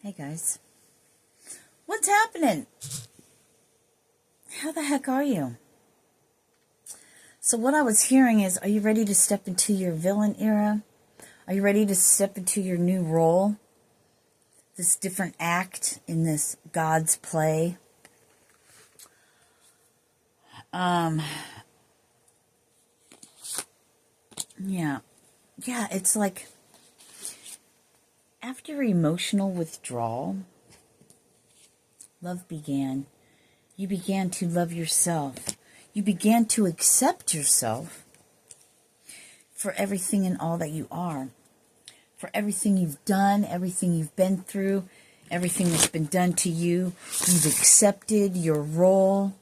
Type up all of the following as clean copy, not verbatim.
Hey guys, what's happening? How the heck are you? So what I was hearing is, are you ready to step into your villain era? Are you ready to step into your new role? This different act in this God's play? Yeah, it's like after emotional withdrawal, love began. You began to love yourself. You began to accept yourself for everything and all that you are. For everything you've done, everything you've been through, everything that's been done to you. You've accepted your role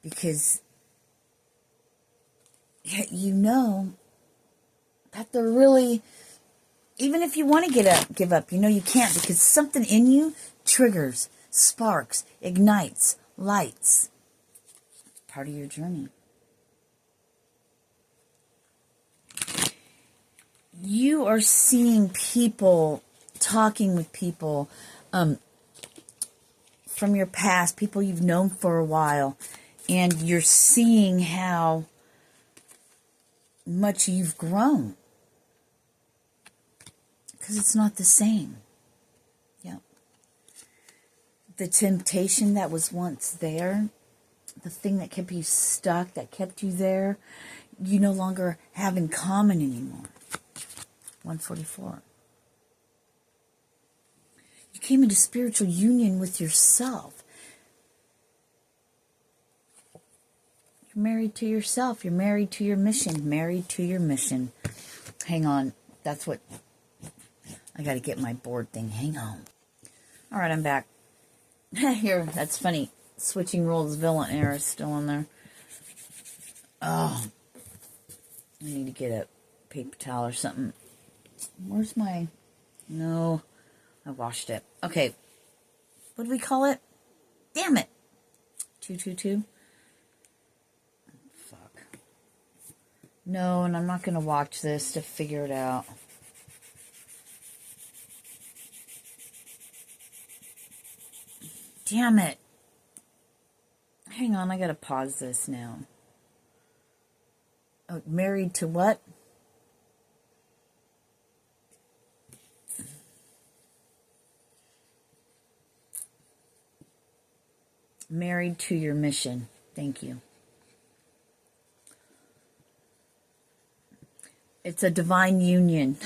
because you know that they're really, even if you want to give up, you know you can't, because something in you triggers, sparks, ignites, lights. Part of your journey. You are seeing people, talking with people from your past, people you've known for a while, and you're seeing how much you've grown. Because it's not the same. Yeah. The temptation that was once there, the thing that kept you stuck, that kept you there, you no longer have in common anymore. 144. You came into spiritual union with yourself. You're married to yourself. You're married to your mission. Married to your mission. Hang on. That's what... I got to get my board thing. Hang on. All right, I'm back. Here, that's funny. Switching roles, villain era is still in there. Oh. I need to get a paper towel or something. Where's my... No. I washed it. Okay. What do we call it? Damn it. 222. Fuck. No, and I'm not going to watch this to figure it out. Damn it. Hang on, I gotta pause this now. Oh, married to what? Married to your mission. Thank you. It's a divine union.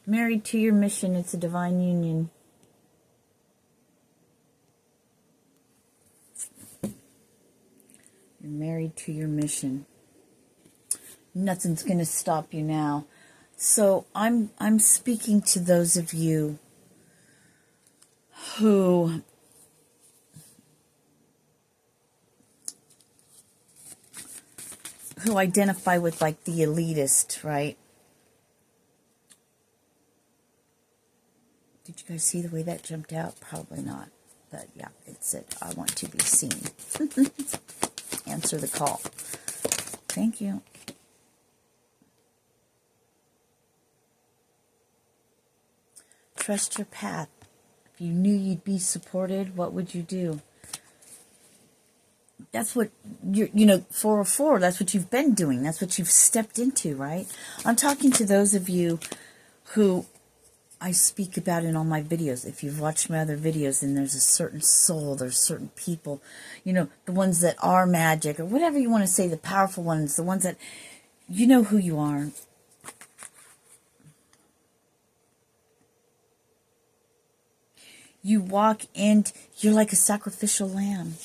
Married to your mission, it's a divine union. You're married to your mission. Nothing's going to stop you now. So I'm speaking to those of you who identify with like the elitist, right? Did you guys see the way that jumped out? Probably not. But yeah, it said, I want to be seen. Answer the call. Thank you. Trust your path. If you knew you'd be supported, what would you do? That's what, 404, that's what you've been doing. That's what you've stepped into, right? I'm talking to those of you who I speak about in all my videos. If you've watched my other videos, then there's a certain soul, there's certain people, the ones that are magic, or whatever you want to say, the powerful ones, the ones that, you know who you are. You walk in, you're like a sacrificial lamb.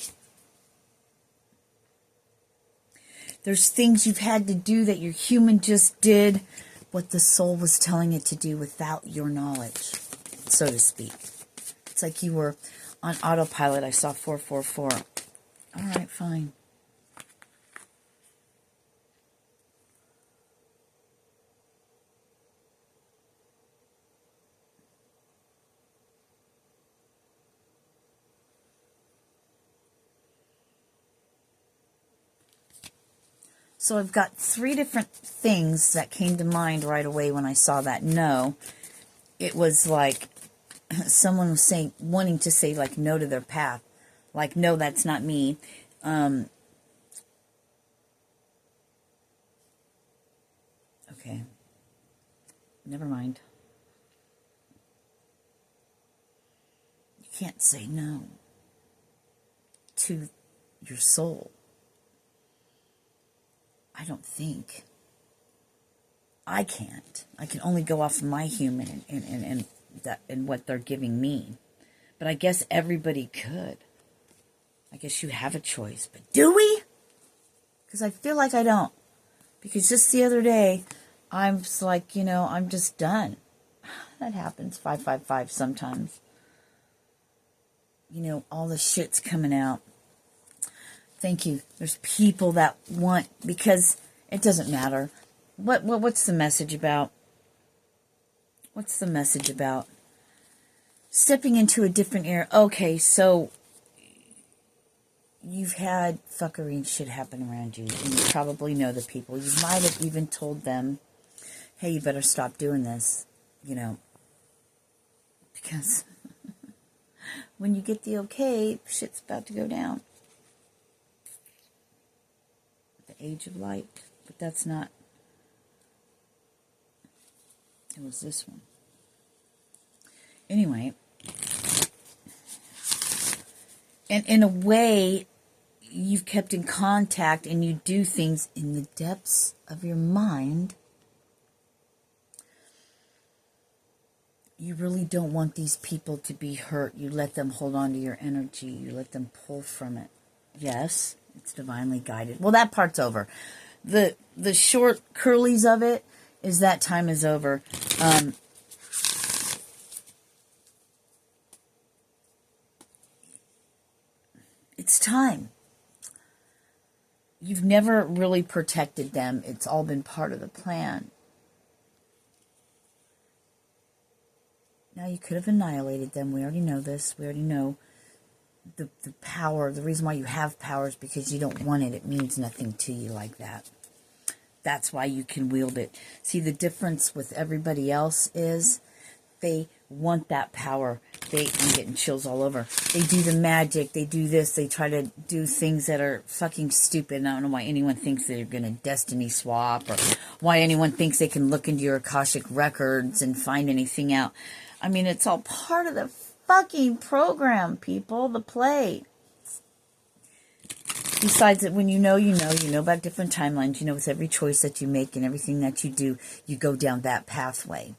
There's things you've had to do that your human just did what the soul was telling it to do without your knowledge, so to speak. It's like you were on autopilot. I saw 444. All right, fine. So I've got 3 different things that came to mind right away when I saw that no. It was like someone was saying, wanting to say like no to their path. Like, no, that's not me. Okay. Never mind. You can't say no to your soul. I don't think. I can't. I can only go off of my human and what they're giving me. But I guess everybody could. I guess you have a choice. But do we? Because I feel like I don't. Because just the other day, I was like, I'm just done. That happens. 555 sometimes. All the shit's coming out. Thank you. There's people that want, because it doesn't matter. What's the message about? What's the message about? Stepping into a different era. Okay, so you've had fuckery and shit happen around you, and you probably know the people. You might have even told them, hey, you better stop doing this, because when you get the okay, shit's about to go down. The age of light. But that's not. It was this one. Anyway. And in a way, you've kept in contact and you do things in the depths of your mind. You really don't want these people to be hurt. You let them hold on to your energy. You let them pull from it. Yes, it's divinely guided. Well, that part's over. The short curlies of it is that time is over. It's time. You've never really protected them. It's all been part of the plan. Now, you could have annihilated them. We already know this. We already know the power. The reason why you have power is because you don't want it. It means nothing to you like that. That's why you can wield it. See, the difference with everybody else is they want that power. I'm getting chills all over. They do the magic. They do this. They try to do things that are fucking stupid. And I don't know why anyone thinks they're going to destiny swap, or why anyone thinks they can look into your Akashic records and find anything out. I mean, it's all part of the fucking program, people. The play. Besides that, when you know about different timelines. With every choice that you make and everything that you do, you go down that pathway.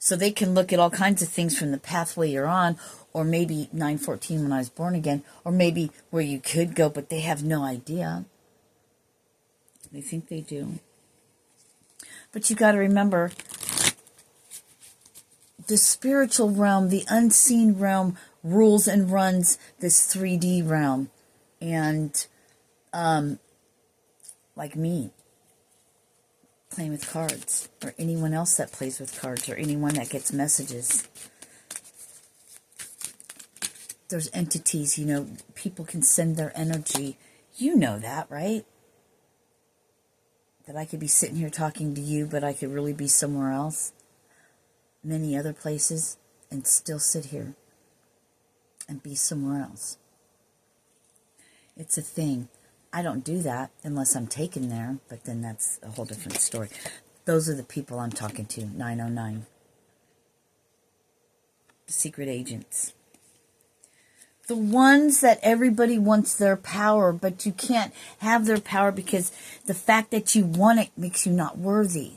So they can look at all kinds of things from the pathway you're on, or maybe 914 when I was born again, or maybe where you could go, but they have no idea. They think they do. But you got to remember, the spiritual realm, the unseen realm, rules and runs this 3D realm. And, like me, playing with cards, or anyone else that plays with cards, or anyone that gets messages. There's entities, people can send their energy. You know that, right? That I could be sitting here talking to you, but I could really be somewhere else, many other places, and still sit here and be somewhere else. It's a thing. I don't do that unless I'm taken there, but then that's a whole different story. Those are the people I'm talking to, 909. The secret agents. The ones that everybody wants their power, but you can't have their power because the fact that you want it makes you not worthy.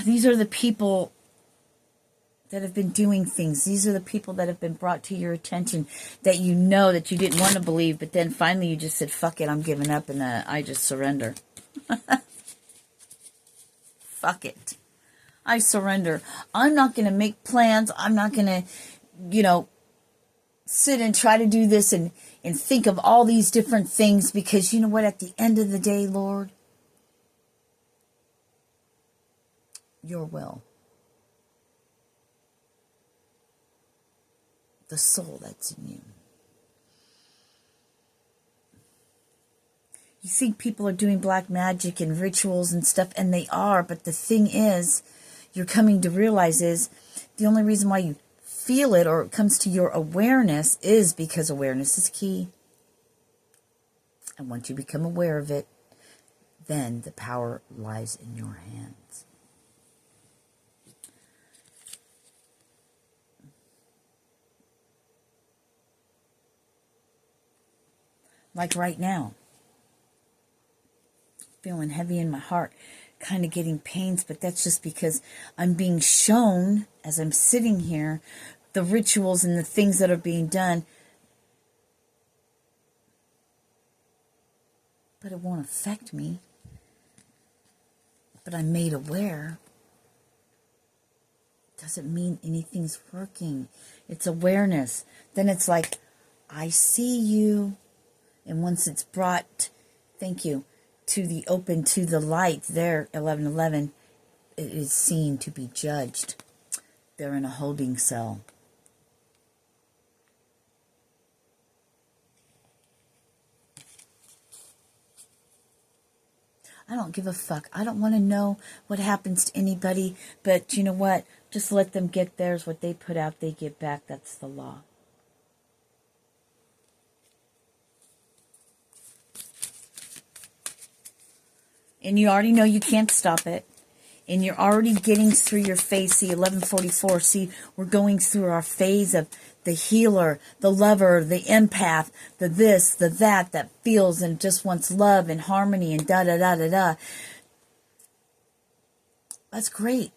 These are the people that have been doing things. These are the people that have been brought to your attention that you know that you didn't want to believe, but then finally you just said, fuck it, I'm giving up, and I just surrender. Fuck it. I surrender. I'm not going to make plans. I'm not going to, sit and try to do this and think of all these different things, because you know what? At the end of the day, Lord, your will. The soul that's in you. You think people are doing black magic and rituals and stuff, and they are, but the thing is, you're coming to realize is the only reason why you feel it or it comes to your awareness is because awareness is key. And once you become aware of it, then the power lies in your hands. Like right now. Feeling heavy in my heart, kind of getting pains, but that's just because I'm being shown, as I'm sitting here, the rituals and the things that are being done. But it won't affect me. But I'm made aware. Doesn't mean anything's working. It's awareness. Then it's like, I see you. And once it's brought, thank you, to the open, to the light there, 11:11, it is seen to be judged. They're in a holding cell. I don't give a fuck. I don't want to know what happens to anybody, but you know what? Just let them get theirs. What they put out, they get back. That's the law. And you already know you can't stop it. And you're already getting through your phase. See, 1144. See, we're going through our phase of the healer, the lover, the empath, the this, the that feels and just wants love and harmony and da-da-da-da-da. That's great.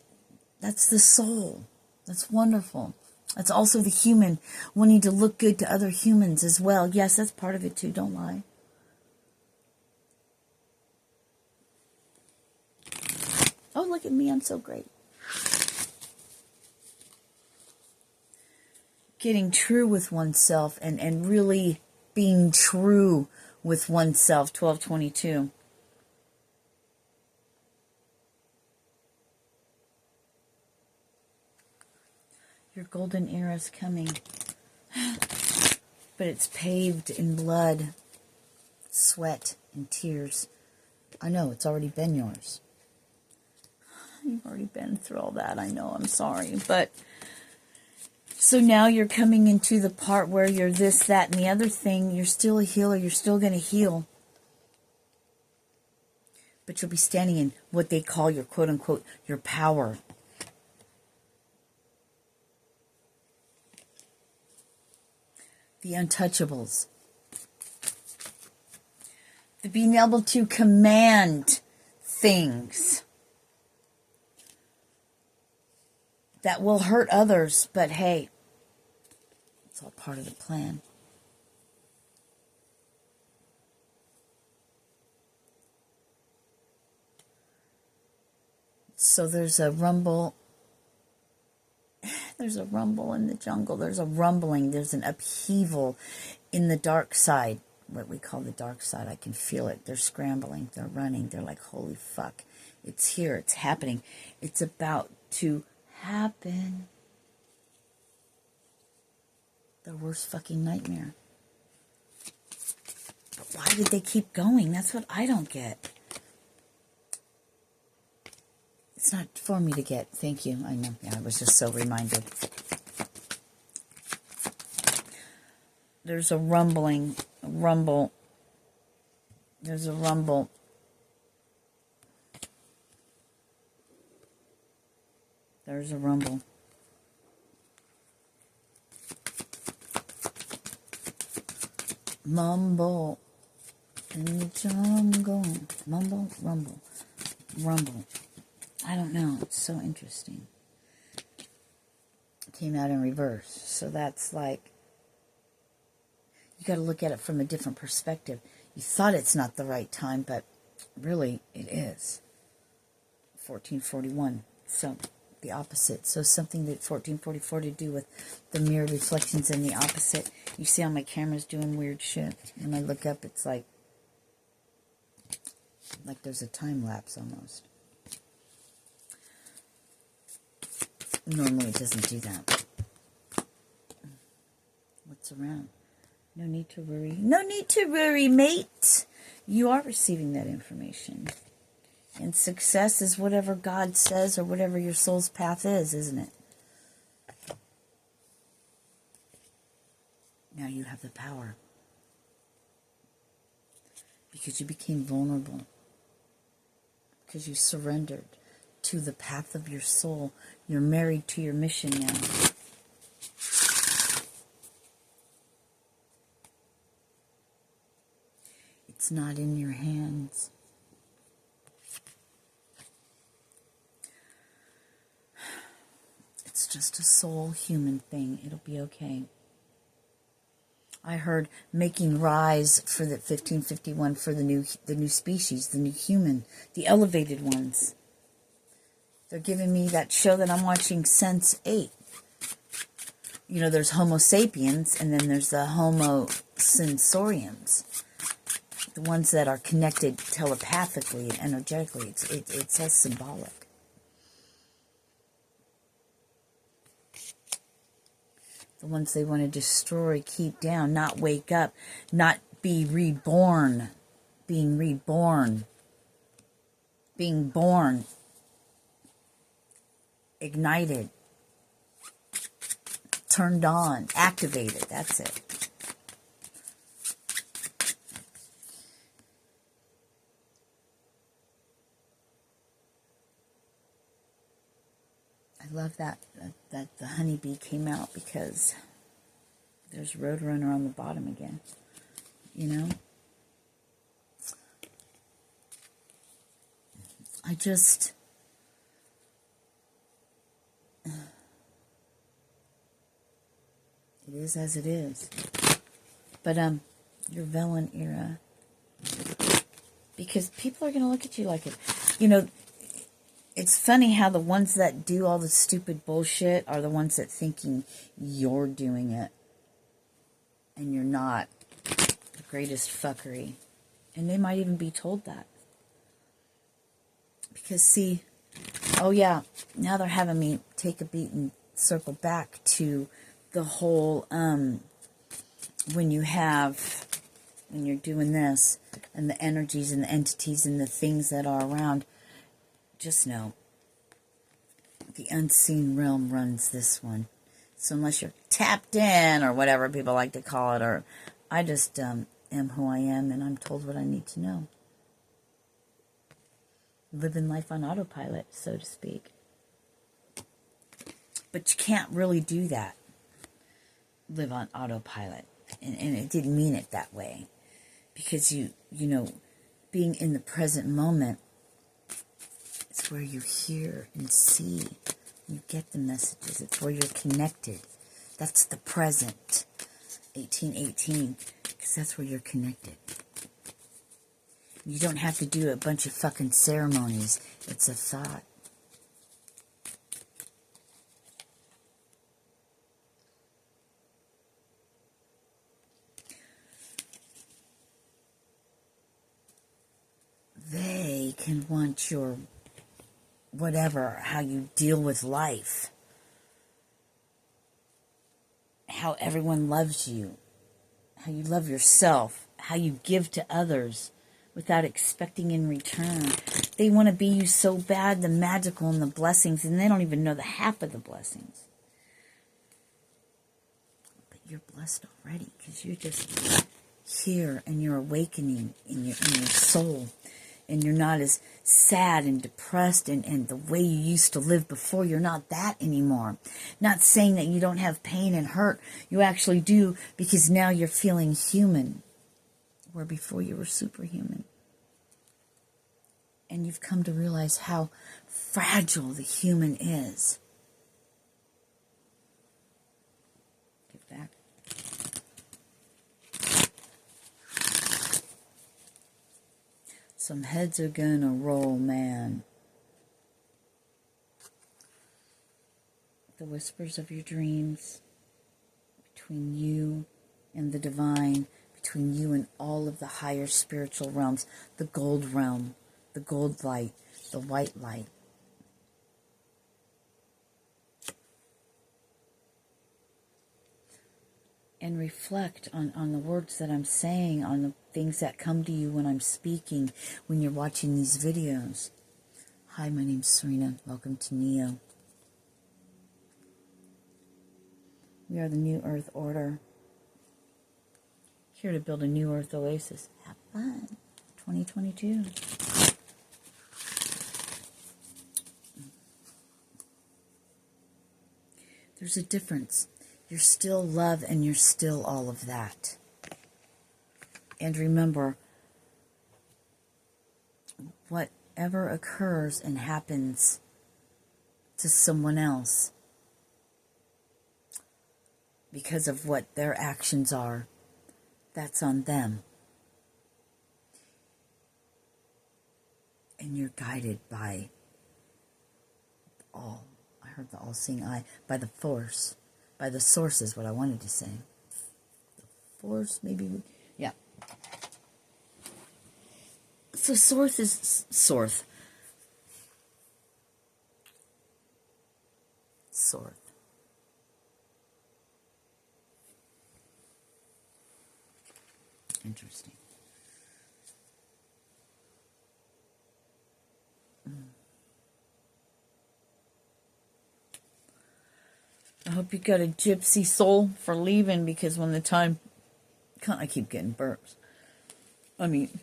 That's the soul. That's wonderful. That's also the human wanting to look good to other humans as well. Yes, that's part of it too. Don't lie. Oh, look at me. I'm so great. Getting true with oneself and really being true with oneself. 1222. Your golden era is coming. But it's paved in blood, sweat, and tears. I know, it's already been yours. You've already been through all that. I know, I'm sorry. But, so now you're coming into the part where you're this, that, and the other thing. You're still a healer. You're still going to heal. But you'll be standing in what they call your quote-unquote, your power. The untouchables. The being able to command things that will hurt others, but hey, it's all part of the plan. So there's a rumble. There's a rumble in the jungle. There's a rumbling. There's an upheaval in the dark side. What we call the dark side. I can feel it. They're scrambling. They're running. They're like, holy fuck. It's here. It's happening. It's about to happen. Their worst fucking nightmare. But why did they keep going? That's what I don't get. It's not for me to get. Thank you. I know. Yeah, I was just so reminded. There's a rumbling. A rumble. There's a rumble. There's a rumble. Mumble in the jungle. Mumble, rumble, rumble. I don't know. It's so interesting. It came out in reverse. So that's like, you got to look at it from a different perspective. You thought it's not the right time, but really it is. 1441. So the opposite. So something that 1444 to do with the mirror reflections and the opposite. You see how my camera's doing weird shit. When I look up, it's like there's a time lapse almost. Normally it doesn't do that. What's around? No need to worry. No need to worry, mate. You are receiving that information. And success is whatever God says or whatever your soul's path is, isn't it? Now you have the power. Because you became vulnerable. Because you surrendered to the path of your soul. You're married to your mission now. It's not in your hands. It's just a soul human thing. It'll be okay. I heard making rise for the 1551 for the new species, the new human, the elevated ones. They're giving me that show that I'm watching, Sense 8. You know, there's Homo sapiens, and then there's the Homo sensoriums. The ones that are connected telepathically and energetically. It's all symbolic. The ones they want to destroy, keep down, not wake up, not be reborn. Being reborn. Being born. Ignited. Turned on. Activated. That's it. I love that the honeybee came out, because there's Roadrunner on the bottom again. You know? I just... It is as it is. But, your Velen era... Because people are going to look at you like it. You know... It's funny how the ones that do all the stupid bullshit are the ones that thinking you're doing it. And you're not. The greatest fuckery. And they might even be told that. Because, see, oh yeah, now they're having me take a beat and circle back to the whole, when you're doing this, and the energies and the entities and the things that are around. Just know, the unseen realm runs this one. So unless you're tapped in, or whatever people like to call it, or I just am who I am, and I'm told what I need to know. Living life on autopilot, so to speak. But you can't really do that. Live on autopilot. And it didn't mean it that way. Because you know, being in the present moment, it's where you hear and see. You get the messages. It's where you're connected. That's the present. 1818. Because that's where you're connected. You don't have to do a bunch of fucking ceremonies. It's a thought. They can want your whatever, how you deal with life, how everyone loves you, how you love yourself, how you give to others without expecting in return. They want to be you so bad, the magical and the blessings, and they don't even know the half of the blessings. But you're blessed already, because you're just here and you're awakening in your soul. And you're not as sad and depressed and the way you used to live before. You're not that anymore. Not saying that you don't have pain and hurt. You actually do, because now you're feeling human. Where before you were superhuman. And you've come to realize how fragile the human is. Give back. Some heads are gonna roll, man. The whispers of your dreams, between you and the divine, between you and all of the higher spiritual realms, the gold realm, the gold light, the white light. and reflect on the words that I'm saying, on the things that come to you when I'm speaking, when you're watching these videos. Hi, my name's Sirena. Welcome to Neo. We are the New Earth Order. Here to build a new Earth oasis. Have fun. 2022. There's a difference. You're still love and you're still all of that. And remember, whatever occurs and happens to someone else because of what their actions are, that's on them. And you're guided by all. I heard the all-seeing eye. By the force. By the source is what I wanted to say. The force, maybe. Yeah. So source is source. Source. Interesting. I hope you got a gypsy soul for leaving, because when the time comes, I keep getting burps. I mean,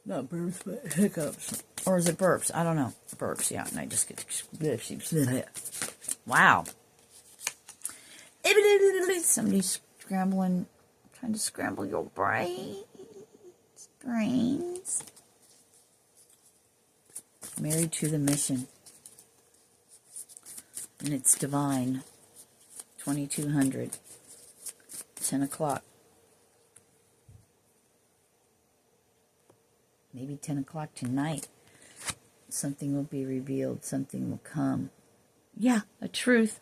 not burps, but hiccups. Or is it burps? I don't know. Burps, yeah. And I just get... Wow. Somebody's scrambling, trying to scramble your brains. Married to the mission. And it's divine. 2200. 10 o'clock. Maybe 10 o'clock tonight. Something will be revealed. Something will come. Yeah, a truth.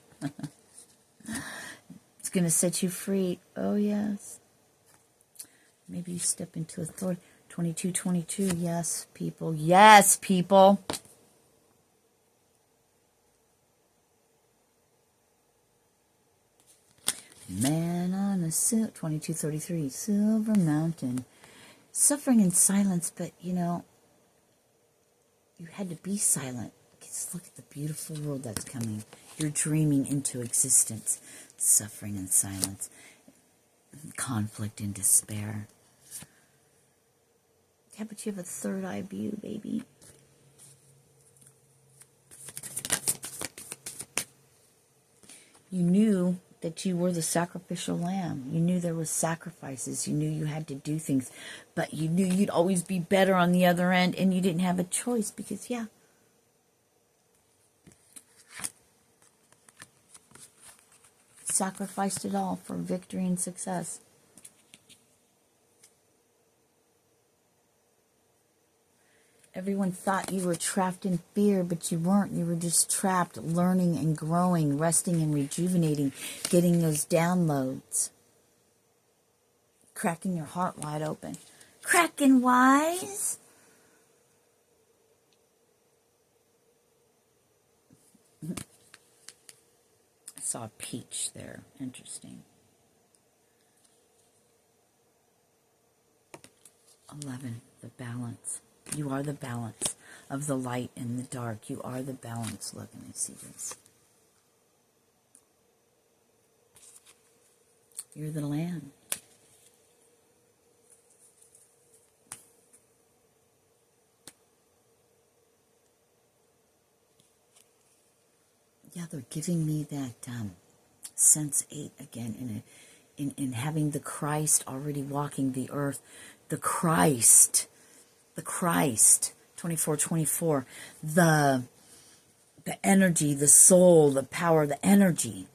It's going to set you free. Oh, yes. Maybe you step into authority. 2222. Yes, people. Yes, people. Man on a 2233. Silver Mountain. Suffering in silence, but, you know, you had to be silent. Just look at the beautiful world that's coming. You're dreaming into existence. Suffering in silence. Conflict and despair. Yeah, but you have a third eye view, baby. You knew that you were the sacrificial lamb. You knew there was sacrifices. You knew you had to do things. But you knew you'd always be better on the other end, and you didn't have a choice because, yeah. Sacrificed it all for victory and success. Everyone thought you were trapped in fear, but you weren't. You were just trapped, learning and growing, resting and rejuvenating, getting those downloads. Cracking your heart wide open. Cracking wise. I saw a peach there. Interesting. 11, the balance. You are the balance of the light and the dark. You are the balance. Look, and I see this. You're the land. Yeah, they're giving me that sense 8 again in having the Christ already walking the earth. The Christ. 2424, the energy, the soul, the power, the energy.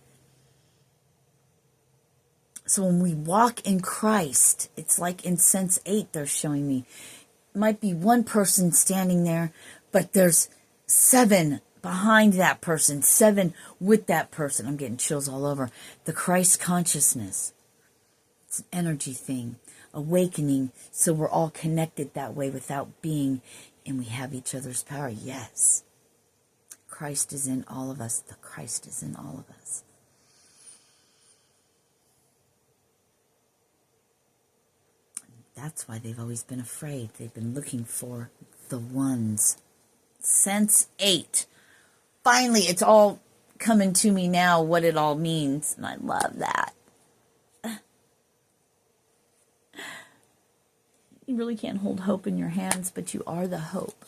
So when we walk in Christ, it's like in sense 8 they're showing me. It might be one person standing there, but there's 7 behind that person, 7 with that person. I'm getting chills all over. The Christ consciousness. It's an energy thing. Awakening, so we're all connected that way without being, and we have each other's power. Yes. Christ is in all of us. The Christ is in all of us. That's why they've always been afraid. They've been looking for the ones. Sense 8. Finally, it's all coming to me now, what it all means. And I love that. You really can't hold hope in your hands, but you are the hope.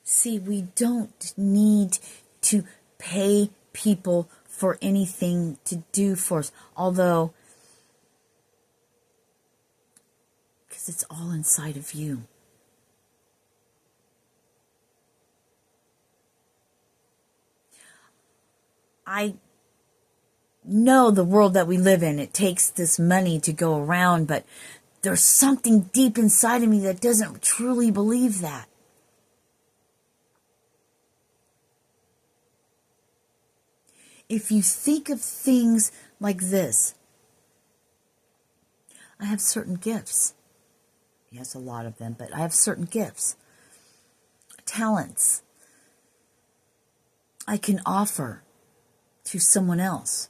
See, we don't need to pay people for anything to do for us. Although, because it's all inside of you. I know the world that we live in, it takes this money to go around, but there's something deep inside of me that doesn't truly believe that. If you think of things like this, I have certain gifts. He has a lot of them, but I have certain gifts, talents I can offer to someone else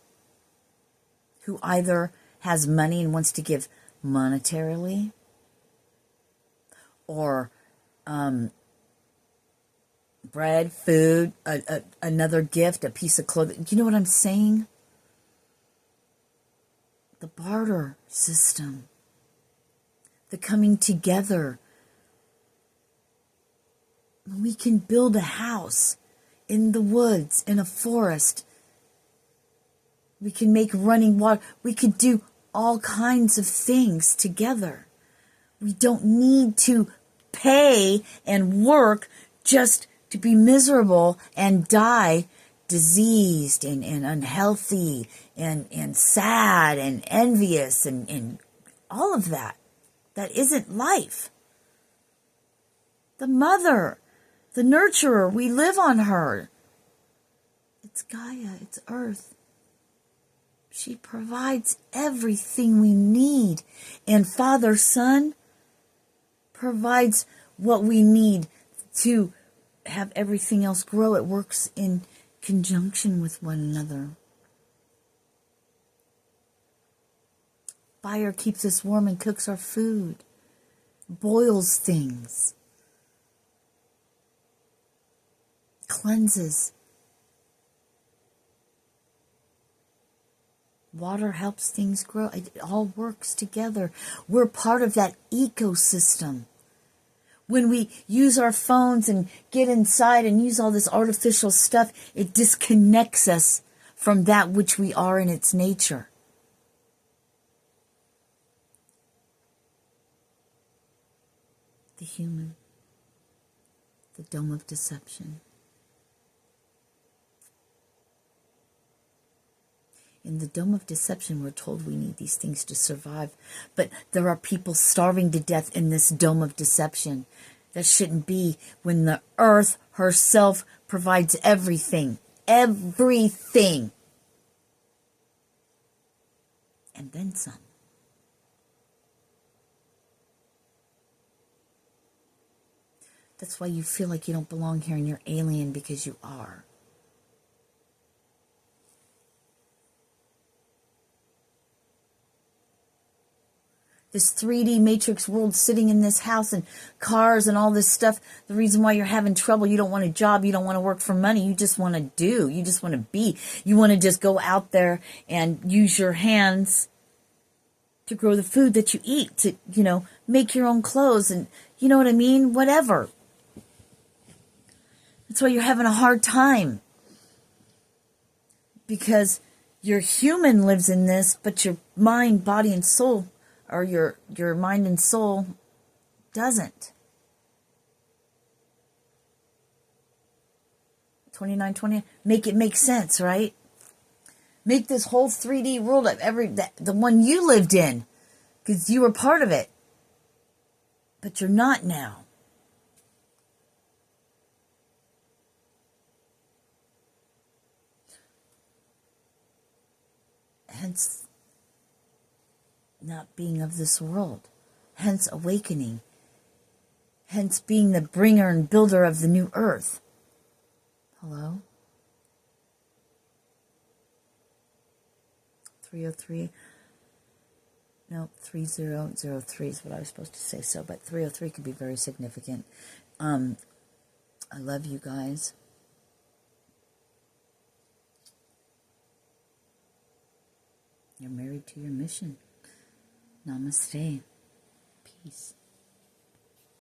who either has money and wants to give monetarily, or bread, food, another gift, a piece of clothing. Do you know what I'm saying? The barter system, the coming together. We can build a house in the woods, in a forest. We can make running water. We could do all kinds of things together. We don't need to pay and work just to be miserable and die diseased and unhealthy and sad and envious and all of that. That isn't life. The mother, the nurturer, we live on her. It's Gaia, it's Earth. She provides everything we need. And Father, Son provides what we need to have everything else grow. It works in conjunction with one another. Fire keeps us warm and cooks our food, boils things, cleanses. Water helps things grow. It all works together. We're part of that ecosystem. When we use our phones and get inside and use all this artificial stuff, it disconnects us from that which we are in its nature. The human, the dome of deception. In the dome of deception, we're told we need these things to survive. But there are people starving to death in this dome of deception. That shouldn't be, when the earth herself provides everything. Everything. And then some. That's why you feel like you don't belong here and you're alien, because you are. This 3D matrix world, sitting in this house and cars and all this stuff. The reason why you're having trouble, you don't want a job, you don't want to work for money, you just want to do, you just want to be. You want to just go out there and use your hands to grow the food that you eat, to, make your own clothes, and you know what I mean? Whatever. That's why you're having a hard time. Because your human lives in this, but your mind, body, and soul, or your mind and soul, doesn't. 2920, make it make sense, right? Make this whole 3D world of the one you lived in, because you were part of it. But you're not now. Hence, not being of this world. Hence, awakening. Hence, being the bringer and builder of the new earth. Hello? 303. No, 3003 is what I was supposed to say. So, but 303 could be very significant. I love you guys. You're married to your mission. Namaste. Peace.